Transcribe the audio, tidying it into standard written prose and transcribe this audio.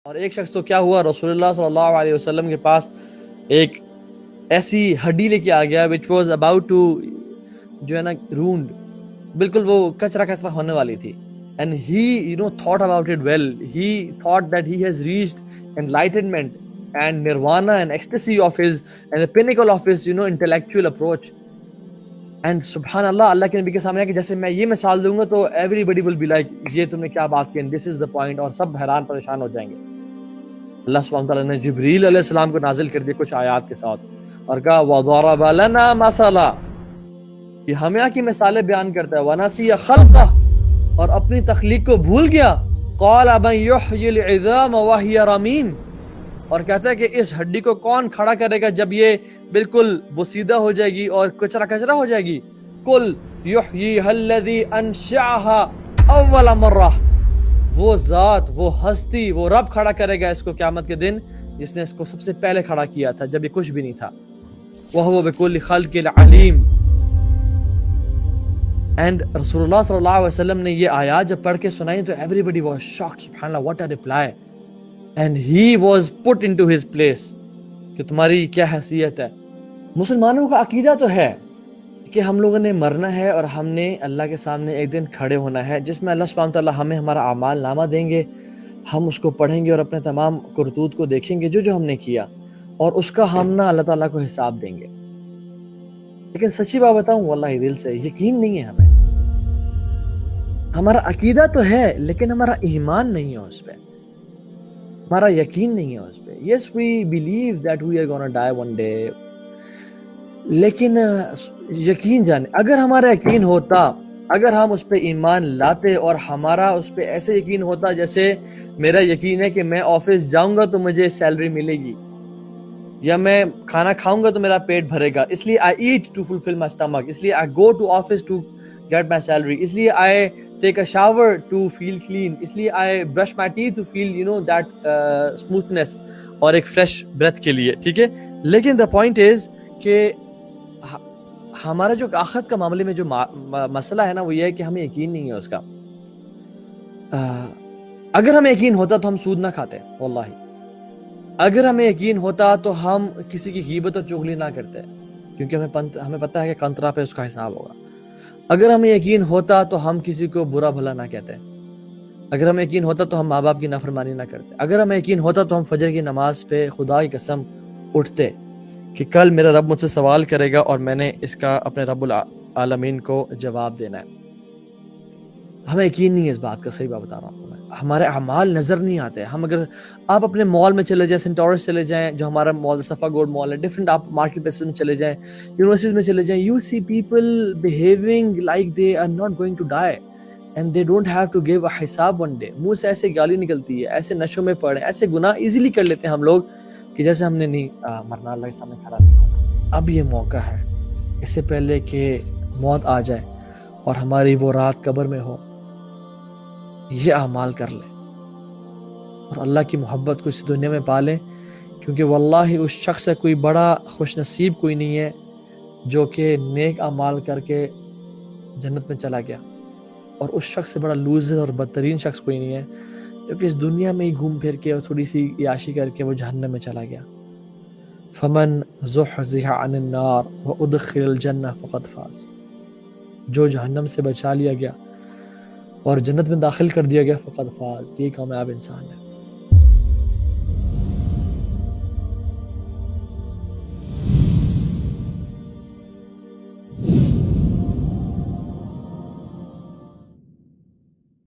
اور ایک شخص تو کیا ہوا، رسول اللہ صلی اللہ علیہ وسلم کے پاس ایک ایسی ہڈی لے کے آ گیا which was about to جو ہے نا ruined، بالکل وہ کچرا ہونے والی تھی. And he thought about it well. He thought that he has reached enlightenment and nirvana and ecstasy of his and the pinnacle of his intellectual approach. And سبحان اللہ، اللہ کے نبی کے سامنے کہ جیسے میں یہ مثال دوں گا تو everybody will be like یہ تم نے کیا بات کی، this is the point، اور سب حیران پریشان ہو جائیں گے. اللہ سبحانہ تعالیٰ نے جبریل علیہ السلام کو نازل کر دیا کچھ آیات کے ساتھ اور کہا وَضَرَبَ لَنَا مَثَلًا، یہ ہمیں کی مثالیں بیان کرتا ہے. وَنَسِيَ خَلْقَهُ، اور اپنی تخلیق کو بھول گیا. قَالَ مَنْ يُحْيِي الْعِظَامَ وَهِيَ رَمِيمٌ، اور کہتا ہے کہ اس ہڈی کو کون کھڑا کرے گا جب یہ بالکل بوسیدہ ہو جائے گی اور کچرا ہو جائے گی. قُلْ يُحْيِيهَا الَّذِي أَنْشَأَهَا أَوَّلَ مَرَّةٍ، وہ ذات، وہ ہستی، وہ رب کھڑا کرے گا اس کو قیامت کے دن جس نے اس کو سب سے پہلے کھڑا کیا تھا جب یہ کچھ بھی نہیں تھا. وَهُوَ بِكُلِّ خَلْقٍ عَلِيمٌ. اینڈ رسول اللہ صلی اللہ علیہ وسلم نے یہ آیات جب پڑھ کے سنائی تو everybody was shocked. سبحان اللہ، what a reply. And he was put into his place کہ تمہاری کیا حیثیت ہے. مسلمانوں کا عقیدہ تو ہے کہ ہم لوگوں نے مرنا ہے اور ہم نے اللہ کے سامنے ایک دن کھڑے ہونا ہے جس میں اللہ سبحانہ تعالیٰ ہمیں ہمارا اعمال نامہ دیں گے، ہم اس کو پڑھیں گے اور اپنے تمام کرتوت کو دیکھیں گے جو ہم نے کیا، اور اس کا ہم نہ اللہ تعالیٰ کو حساب دیں گے. لیکن سچی بات بتاؤں، واللہ دل سے یقین نہیں ہے ہمیں. ہمارا عقیدہ تو ہے لیکن ہمارا ایمان نہیں ہے اس پہ، ہمارا یقین نہیں ہے اس پہ. Yes, we believe that we are gonna die one day، لیکن یقین جانے اگر ہمارا یقین ہوتا، اگر ہم اس پہ ایمان لاتے اور ہمارا اس پہ ایسے یقین ہوتا جیسے میرا یقین ہے کہ میں آفس جاؤں گا تو مجھے سیلری ملے گی، یا میں کھانا کھاؤں گا تو میرا پیٹ بھرے گا، اس لیے I eat to fulfill my stomach، اس لیے I go to office to get my salary، اس لیے I take a shower to feel clean، اس لیے I brush my teeth to feel that smoothness اور ایک فریش breath کے لیے. ٹھیک ہے، لیکن the point is کہ ہمارا جو آخرت کا معاملے میں جو مسئلہ ہے نا وہ یہ ہے کہ ہمیں یقین نہیں ہے اس کا. اگر ہمیں یقین ہوتا تو ہم سود نہ کھاتے، واللہ. اگر ہمیں یقین ہوتا تو ہم کسی کی غیبت اور چغلی نہ کرتے، کیونکہ ہمیں پتہ ہے کہ قنطرہ پہ اس کا حساب ہوگا. اگر ہمیں یقین ہوتا تو ہم کسی کو برا بھلا نہ کہتے. اگر ہمیں یقین ہوتا تو ہم ماں باپ کی نافرمانی نہ کرتے. اگر ہمیں یقین ہوتا تو ہم فجر کی نماز پہ خدا کی قسم اٹھتے کہ کل میرا رب مجھ سے سوال کرے گا اور میں نے اس کا اپنے رب العالمین کو جواب دینا ہے. ہمیں یقین نہیں ہے اس بات کا، صحیح بات بتا رہا ہوں میں. ہمارے اعمال نظر نہیں آتے. ہم اگر آپ اپنے مال میں چلے جائیں، سینٹورس چلے جائیں جو ہمارا مال صفا گوڈ مال ہے، ڈفرنٹ آپ مارکیٹ پلیسز میں چلے جائیں، یونیورسٹیز میں چلے جائیں، you see people behaving like they are not going to die and they don't have to give a حساب ون ڈے. منہ سے ایسے گالی نکلتی ہے، ایسے نشوں میں پڑے، ایسے گناہ ایزیلی کر لیتے ہیں ہم لوگ کہ جیسے ہم نے نہیں مرنا، اللہ کے سامنے کھڑا نہیں ہونا. اب یہ موقع ہے، اس سے پہلے کہ موت آ جائے اور ہماری وہ رات قبر میں ہو، یہ اعمال کر لیں اور اللہ کی محبت کو اس دنیا میں پالیں. کیونکہ واللہ اس شخص سے کوئی بڑا خوش نصیب کوئی نہیں ہے جو کہ نیک اعمال کر کے جنت میں چلا گیا، اور اس شخص سے بڑا لوزر اور بدترین شخص کوئی نہیں ہے جو کہ اس دنیا میں ہی گھوم پھر کے اور تھوڑی سی عیاشی کر کے وہ جہنم میں چلا گیا. فمن زحزح عن النار وادخل الجنہ فقد فاز، جو جہنم سے بچا لیا گیا اور جنت میں داخل کر دیا گیا فقد فاز، یہ کامیاب انسان ہے.